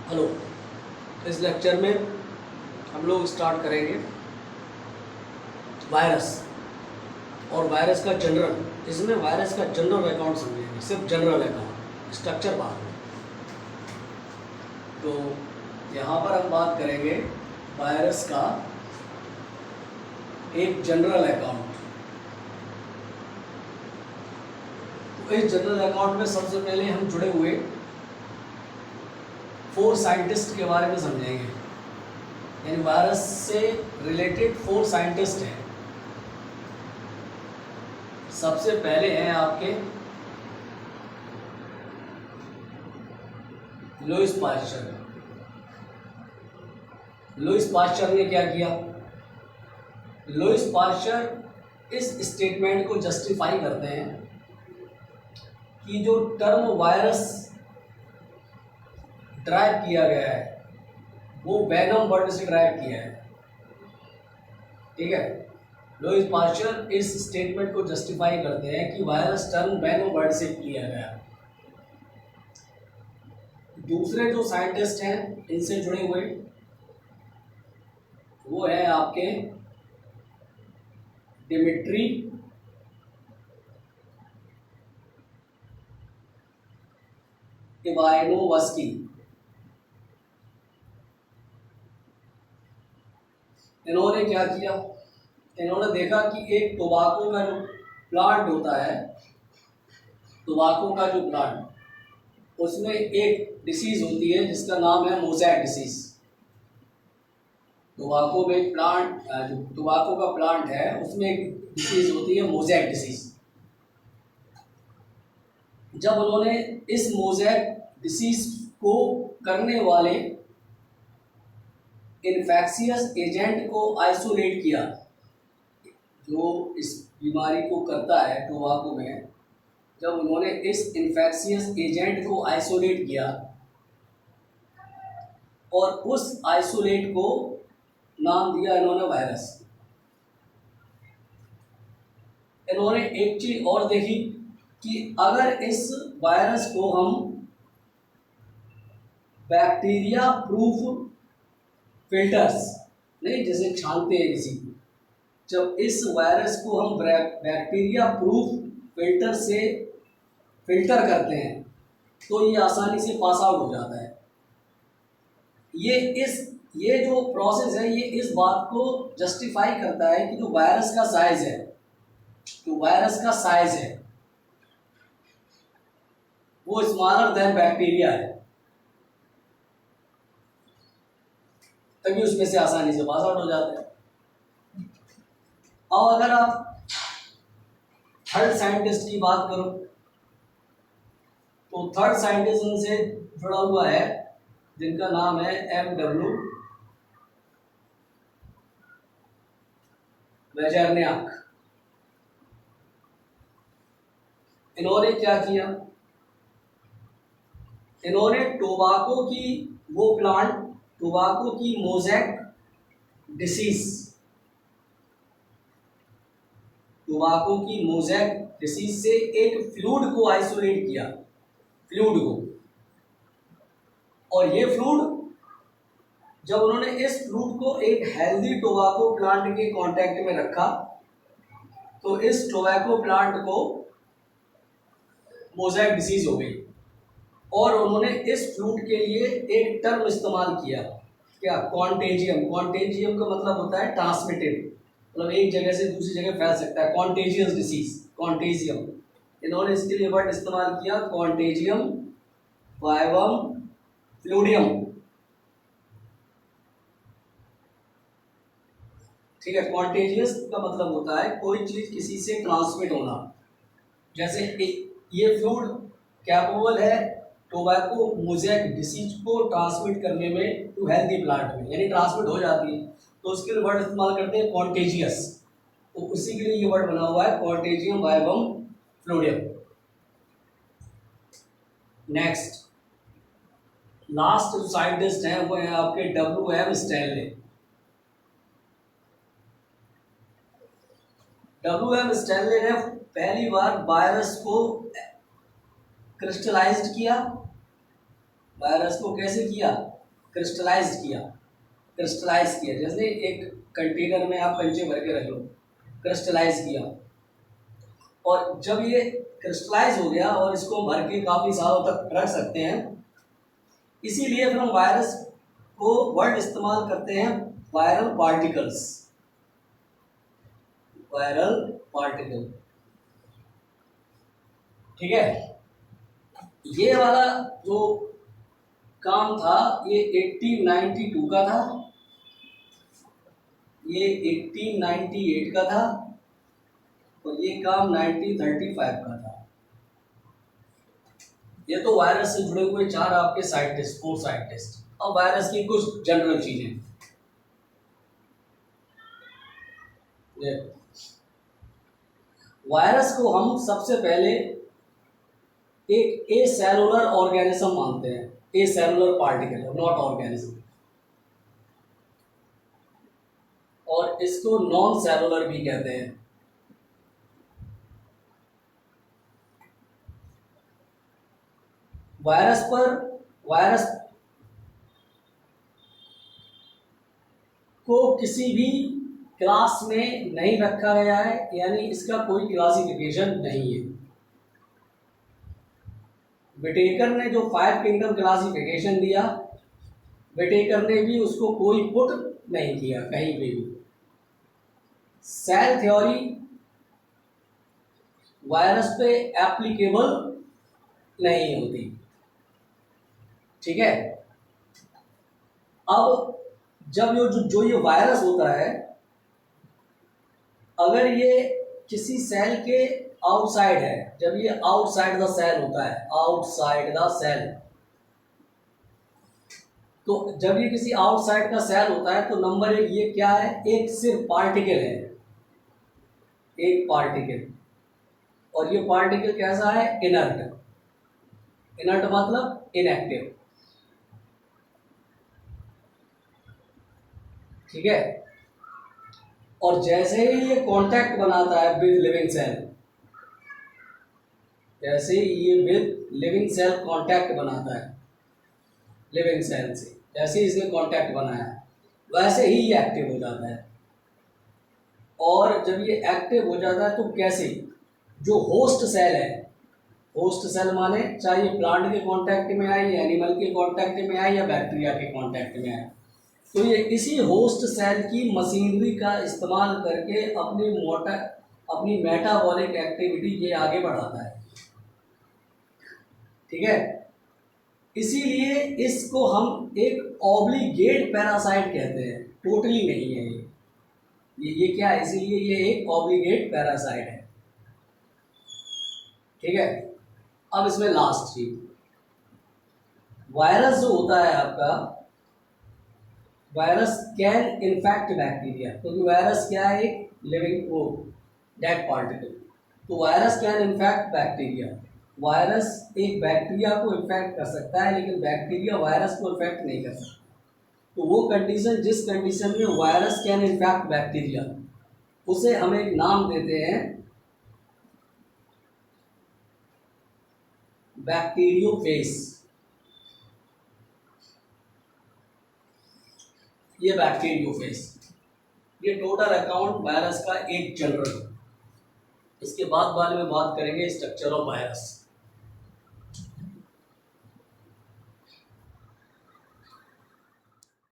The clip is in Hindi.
हेलो। इस लेक्चर में हम लोग स्टार्ट करेंगे वायरस और वायरस का जनरल। इसमें वायरस का जनरल अकाउंट समझेंगे, सिर्फ जनरल अकाउंट, स्ट्रक्चर बाद में। तो यहाँ पर हम बात करेंगे वायरस का एक जनरल अकाउंट। तो इस जनरल अकाउंट में सबसे पहले हम जुड़े हुए 4 साइंटिस्ट के बारे में समझेंगे, यानी वायरस से रिलेटेड 4 साइंटिस्ट हैं। सबसे पहले हैं आपके लुईस पास्चर। लुईस पास्चर ने क्या किया? लुईस पास्चर इस स्टेटमेंट को जस्टिफाई करते हैं कि जो टर्म वायरस ड्राइव किया गया है वो वेनम वर्ड से ड्राइव किया है। ठीक है, लुईस पास्चर इस स्टेटमेंट को जस्टिफाई करते हैं कि वायरस टर्म वेनम वर्ड से किया गया। दूसरे जो साइंटिस्ट हैं इनसे जुड़े हुए वो है आपके डिमिट्री इवानोवस्की। इन्होंने क्या किया? इन्होंने देखा कि एक टोबाको का जो प्लांट होता है, टोबाको का जो प्लांट, उसमें एक डिसीज होती है जिसका नाम है मोज़ैक डिसीज। टोबाको में प्लांट, जो टोबाको का प्लांट है उसमें एक डिसीज होती है मोज़ैक डिसीज। जब उन्होंने इस मोज़ैक डिसीज को करने वाले इन्फेक्शियस एजेंट को आइसोलेट किया, जो इस बीमारी को करता है टोबाको में, जब उन्होंने इस इन्फेक्शियस एजेंट को आइसोलेट किया और उस आइसोलेट को नाम दिया इन्होंने वायरस। इन्होंने एक चीज और देखी कि अगर इस वायरस को हम बैक्टीरिया प्रूफ फिल्टर्स, नहीं जैसे छानते हैं किसी को, जब इस वायरस को हम बैक्टीरिया प्रूफ फिल्टर से फिल्टर करते हैं तो ये आसानी से पास आउट हो जाता है। ये जो प्रोसेस है ये इस बात को जस्टिफाई करता है कि जो वायरस का साइज है, जो वायरस का साइज है वो स्मॉलर देन बैक्टीरिया है, तभी उसमें से आसानी से पास आउट हो जाता है। और अगर आप थर्ड साइंटिस्ट की बात करो तो थर्ड साइंटिस्ट इनसे जुड़ा हुआ है जिनका नाम है M.W. वेजरनियाक। इन्होंने क्या किया? इन्होंने टोबाको की वो प्लांट, टोबाको की मोज़ैक डिसीज, टोबाको की मोज़ैक डिसीज से एक फ्लूइड को आइसोलेट किया, फ्लूइड को। और ये फ्लूइड, जब उन्होंने इस फ्लूइड को एक हेल्दी टोबाको प्लांट के कांटेक्ट में रखा तो इस टोबैको प्लांट को मोज़ैक डिसीज हो गई। और उन्होंने इस फ्लूइड के लिए एक टर्म इस्तेमाल किया, क्या? कॉन्टेजियम। कॉन्टेजियम का मतलब होता है ट्रांसमिटेड, मतलब एक जगह से दूसरी जगह फैल सकता है, कॉन्टेजियस डिसीज, कॉन्टेजियम। इन्होंने इसके लिए वर्ड इस्तेमाल किया कॉन्टेजियम वाइवम फ्लूडियम। ठीक है, कॉन्टेजियस का मतलब होता है कोई चीज किसी से ट्रांसमिट होना। जैसे ये फ्लूइड कैपेबल है टोबैको मोज़ैक डिसीज को ट्रांसमिट करने में टू हेल्दी प्लांट में, यानी ट्रांसमिट हो जाती है, तो उसके लिए वर्ड इस्तेमाल करते हैं कॉन्टेजियस। तो उसी के लिए ये वर्ड बना हुआ है कॉन्टेजियम वाइवम फ्लूडियम। नेक्स्ट, लास्ट जो साइंटिस्ट हैं वो है आपके W.M. स्टैनले। W.M. स्टैनले ने पहली बार वायरस को क्रिस्टलाइज्ड किया वायरस को कैसे किया, क्रिस्टलाइज किया, क्रिस्टलाइज किया, जैसे एक कंटेनर में आप कंचे भर के रख लो, क्रिस्टलाइज किया। और जब ये क्रिस्टलाइज हो गया और इसको भर के काफ़ी सालों तक रख सकते हैं, इसीलिए फिर हम वायरस को वर्ड इस्तेमाल करते हैं वायरल पार्टिकल्स, वायरल पार्टिकल। ठीक है, ये वाला जो काम था ये 1892 का था, ये 1898 का था, और ये काम 1935 का था। ये तो वायरस से जुड़े हुए चार आपके साइंटिस्ट, 4 साइंटिस्ट। अब वायरस की कुछ जनरल चीजें, वायरस को हम सबसे पहले एक ए सेलुलर ऑर्गेनिज्म मानते हैं, ए सेलुलर पार्टिकल, नॉट ऑर्गेनिज्म, और इसको नॉन सेलुलर भी कहते हैं। वायरस को किसी भी क्लास में नहीं रखा गया है, यानी इसका कोई क्लासिफिकेशन नहीं है। विटेकर ने जो 5 किंगडम क्लासिफिकेशन दिया, विटेकर ने भी उसको कोई पुट नहीं किया कहीं पे भी। सेल थ्योरी वायरस पे एप्लीकेबल नहीं होती। ठीक है, अब जब जो ये वायरस होता है, अगर ये किसी सेल के आउटसाइड है, जब ये आउटसाइड द सेल होता है, आउटसाइड द सेल, तो जब ये किसी आउटसाइड का सेल होता है तो नंबर 1 ये क्या है, एक सिर्फ पार्टिकल है, एक पार्टिकल। और ये पार्टिकल कैसा है, इनर्ट, इनर्ट मतलब इनएक्टिव। ठीक है, और जैसे ही ये कांटेक्ट बनाता है विद लिविंग सेल, जैसे ही ये विद लिविंग सेल कांटेक्ट बनाता है, लिविंग सेल से जैसे ही इसने कांटेक्ट बनाया वैसे ही ये एक्टिव हो जाता है। और जब ये एक्टिव हो जाता है तो कैसे, जो होस्ट सेल है, होस्ट सेल माने चाहे ये प्लांट के कांटेक्ट में आए, या एनिमल के कांटेक्ट में आए, या बैक्टीरिया के कांटेक्ट में आए, तो ये इसी होस्ट सेल की मशीनरी का इस्तेमाल करके अपनी मेटाबॉलिक एक्टिविटी ये आगे बढ़ाता है। ठीक है, इसीलिए इसको हम एक ऑब्लिगेट पैरासाइट कहते हैं, टोटली नहीं है ये क्या है, इसीलिए ये एक ऑब्लिगेट पैरासाइट है। ठीक है, अब इसमें लास्ट चीज, वायरस जो होता है आपका, वायरस कैन इन्फेक्ट बैक्टीरिया, क्योंकि वायरस क्या है, एक लिविंग वो डेड पार्टिकल, तो virus can infect bacteria. Virus एक बैक्टीरिया को इन्फेक्ट कर सकता है, लेकिन बैक्टीरिया वायरस को इन्फेक्ट नहीं कर सकता। तो वो कंडीशन, जिस कंडीशन में वायरस कैन इन्फेक्ट बैक्टीरिया, उसे हम एक नाम देते हैं बैक्टीरियोफेज। ये बैक्टीरियोफेज, ये टोटल अकाउंट वायरस का एक जनरल। इसके बाद में बात करेंगे स्ट्रक्चर ऑफ वायरस।